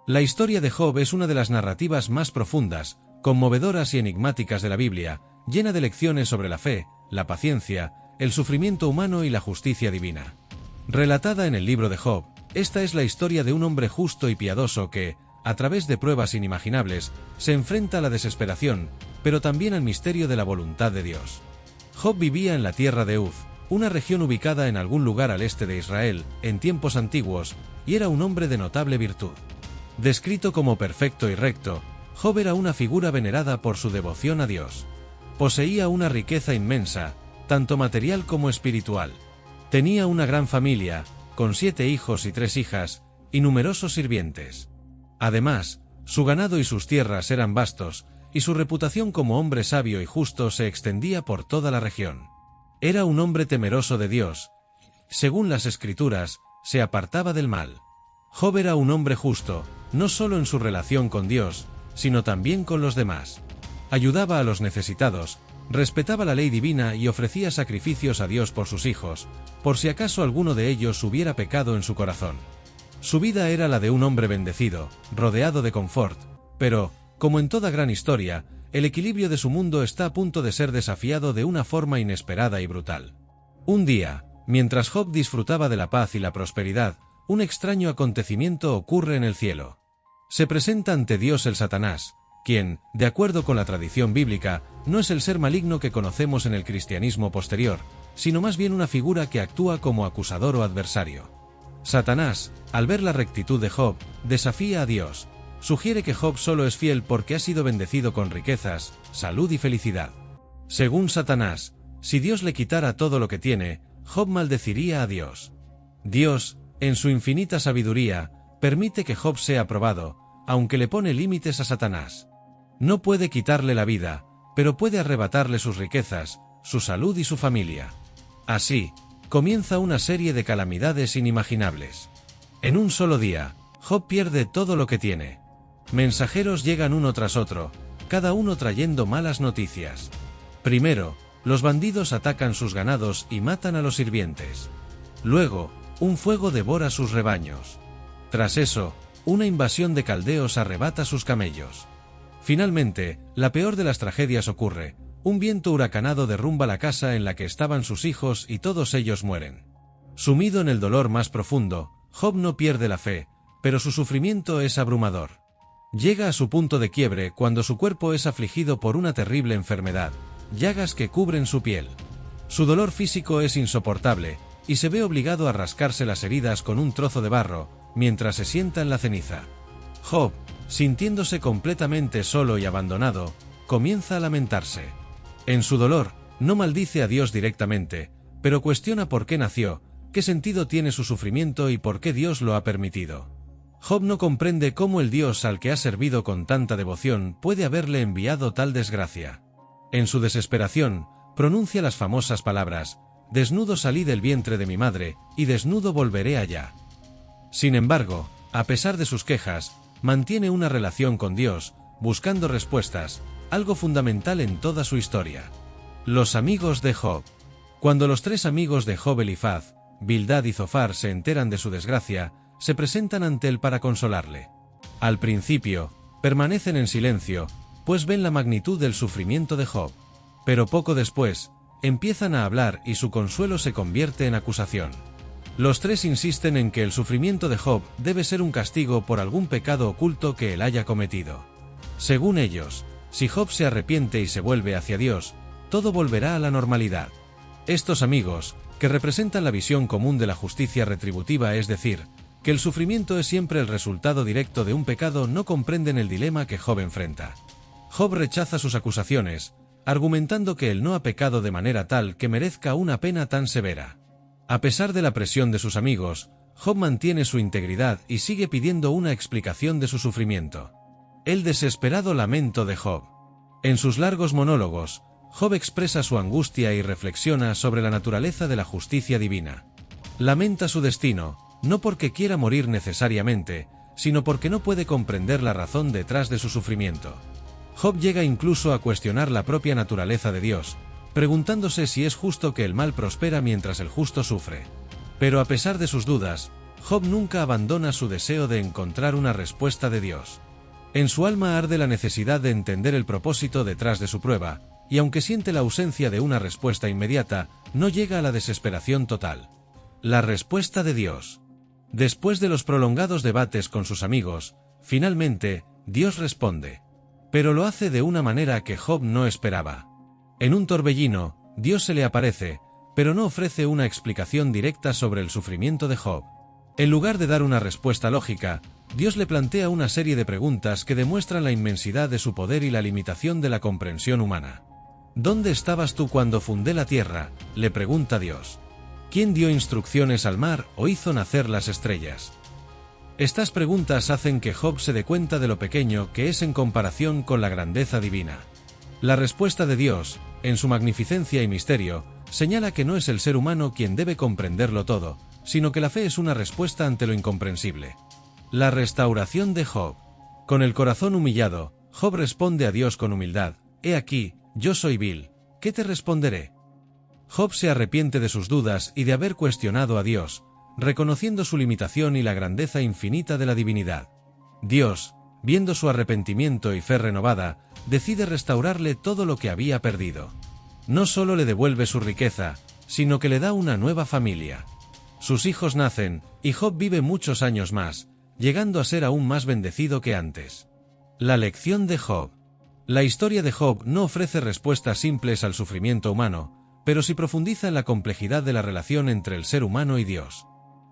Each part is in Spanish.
La historia de Job es una de las narrativas más profundas, conmovedoras y enigmáticas de la Biblia, llena de lecciones sobre la fe, la paciencia, el sufrimiento humano y la justicia divina. Relatada en el libro de Job, esta es la historia de un hombre justo y piadoso que, a través de pruebas inimaginables, se enfrenta a la desesperación, pero también al misterio de la voluntad de Dios. Job vivía en la tierra de Uz, una región ubicada en algún lugar al este de Israel, en tiempos antiguos, y era un hombre de notable virtud. Descrito como perfecto y recto, Job era una figura venerada por su devoción a Dios. Poseía una riqueza inmensa, tanto material como espiritual. Tenía una gran familia, con 7 hijos y 3 hijas, y numerosos sirvientes. Además, su ganado y sus tierras eran vastos, y su reputación como hombre sabio y justo se extendía por toda la región. Era un hombre temeroso de Dios. Según las Escrituras, se apartaba del mal. Job era un hombre justo, no solo en su relación con Dios, sino también con los demás. Ayudaba a los necesitados, respetaba la ley divina y ofrecía sacrificios a Dios por sus hijos, por si acaso alguno de ellos hubiera pecado en su corazón. Su vida era la de un hombre bendecido, rodeado de confort, pero, como en toda gran historia, el equilibrio de su mundo está a punto de ser desafiado de una forma inesperada y brutal. Un día, mientras Job disfrutaba de la paz y la prosperidad, un extraño acontecimiento ocurre en el cielo. Se presenta ante Dios el Satanás, quien, de acuerdo con la tradición bíblica, no es el ser maligno que conocemos en el cristianismo posterior, sino más bien una figura que actúa como acusador o adversario. Satanás, al ver la rectitud de Job, desafía a Dios. Sugiere que Job solo es fiel porque ha sido bendecido con riquezas, salud y felicidad. Según Satanás, si Dios le quitara todo lo que tiene, Job maldeciría a Dios. Dios, en su infinita sabiduría, permite que Job sea probado, aunque le pone límites a Satanás. No puede quitarle la vida, pero puede arrebatarle sus riquezas, su salud y su familia. Así, comienza una serie de calamidades inimaginables. En un solo día, Job pierde todo lo que tiene. Mensajeros llegan uno tras otro, cada uno trayendo malas noticias. Primero, los bandidos atacan sus ganados y matan a los sirvientes. Luego, un fuego devora sus rebaños. Tras eso, una invasión de caldeos arrebata sus camellos. Finalmente, la peor de las tragedias ocurre: un viento huracanado derrumba la casa en la que estaban sus hijos y todos ellos mueren. Sumido en el dolor más profundo, Job no pierde la fe, pero su sufrimiento es abrumador. Llega a su punto de quiebre cuando su cuerpo es afligido por una terrible enfermedad, llagas que cubren su piel. Su dolor físico es insoportable, y se ve obligado a rascarse las heridas con un trozo de barro, mientras se sienta en la ceniza. Job, sintiéndose completamente solo y abandonado, comienza a lamentarse. En su dolor, no maldice a Dios directamente, pero cuestiona por qué nació, qué sentido tiene su sufrimiento y por qué Dios lo ha permitido. Job no comprende cómo el Dios al que ha servido con tanta devoción puede haberle enviado tal desgracia. En su desesperación, pronuncia las famosas palabras: «Desnudo salí del vientre de mi madre, y desnudo volveré allá». Sin embargo, a pesar de sus quejas, mantiene una relación con Dios, buscando respuestas, algo fundamental en toda su historia. Los amigos de Job. Cuando los 3 amigos de Job, Elifaz, Bildad y Zofar, se enteran de su desgracia, se presentan ante él para consolarle. Al principio, permanecen en silencio, pues ven la magnitud del sufrimiento de Job. Pero poco después, empiezan a hablar y su consuelo se convierte en acusación. Los 3 insisten en que el sufrimiento de Job debe ser un castigo por algún pecado oculto que él haya cometido. Según ellos, si Job se arrepiente y se vuelve hacia Dios, todo volverá a la normalidad. Estos amigos, que representan la visión común de la justicia retributiva, es decir, que el sufrimiento es siempre el resultado directo de un pecado, no comprenden el dilema que Job enfrenta. Job rechaza sus acusaciones, argumentando que él no ha pecado de manera tal que merezca una pena tan severa. A pesar de la presión de sus amigos, Job mantiene su integridad y sigue pidiendo una explicación de su sufrimiento. El desesperado lamento de Job. En sus largos monólogos, Job expresa su angustia y reflexiona sobre la naturaleza de la justicia divina. Lamenta su destino, no porque quiera morir necesariamente, sino porque no puede comprender la razón detrás de su sufrimiento. Job llega incluso a cuestionar la propia naturaleza de Dios, preguntándose si es justo que el mal prospera mientras el justo sufre. Pero a pesar de sus dudas, Job nunca abandona su deseo de encontrar una respuesta de Dios. En su alma arde la necesidad de entender el propósito detrás de su prueba, y aunque siente la ausencia de una respuesta inmediata, no llega a la desesperación total. La respuesta de Dios. Después de los prolongados debates con sus amigos, finalmente, Dios responde. Pero lo hace de una manera que Job no esperaba. En un torbellino, Dios se le aparece, pero no ofrece una explicación directa sobre el sufrimiento de Job. En lugar de dar una respuesta lógica, Dios le plantea una serie de preguntas que demuestran la inmensidad de su poder y la limitación de la comprensión humana. ¿Dónde estabas tú cuando fundé la tierra?, le pregunta Dios. ¿Quién dio instrucciones al mar o hizo nacer las estrellas? Estas preguntas hacen que Job se dé cuenta de lo pequeño que es en comparación con la grandeza divina. La respuesta de Dios, en su magnificencia y misterio, señala que no es el ser humano quien debe comprenderlo todo, sino que la fe es una respuesta ante lo incomprensible. La restauración de Job. Con el corazón humillado, Job responde a Dios con humildad: «He aquí, yo soy vil, ¿qué te responderé?». Job se arrepiente de sus dudas y de haber cuestionado a Dios, reconociendo su limitación y la grandeza infinita de la divinidad. Dios, viendo su arrepentimiento y fe renovada, decide restaurarle todo lo que había perdido. No solo le devuelve su riqueza, sino que le da una nueva familia. Sus hijos nacen, y Job vive muchos años más, llegando a ser aún más bendecido que antes. La lección de Job. La historia de Job no ofrece respuestas simples al sufrimiento humano, pero sí profundiza en la complejidad de la relación entre el ser humano y Dios.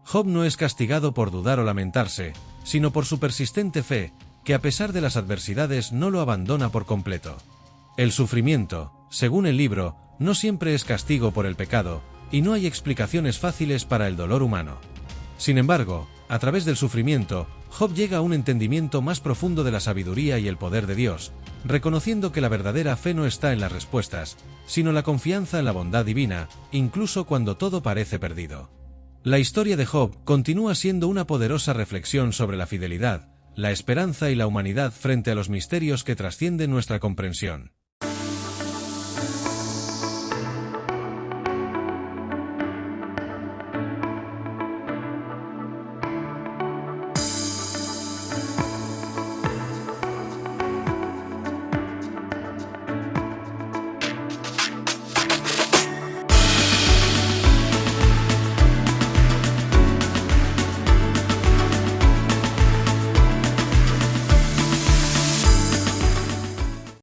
Job no es castigado por dudar o lamentarse, sino por su persistente fe, que a pesar de las adversidades no lo abandona por completo. El sufrimiento, según el libro, no siempre es castigo por el pecado, y no hay explicaciones fáciles para el dolor humano. Sin embargo, a través del sufrimiento, Job llega a un entendimiento más profundo de la sabiduría y el poder de Dios, reconociendo que la verdadera fe no está en las respuestas, sino la confianza en la bondad divina, incluso cuando todo parece perdido. La historia de Job continúa siendo una poderosa reflexión sobre la fidelidad, la esperanza y la humanidad frente a los misterios que trascienden nuestra comprensión.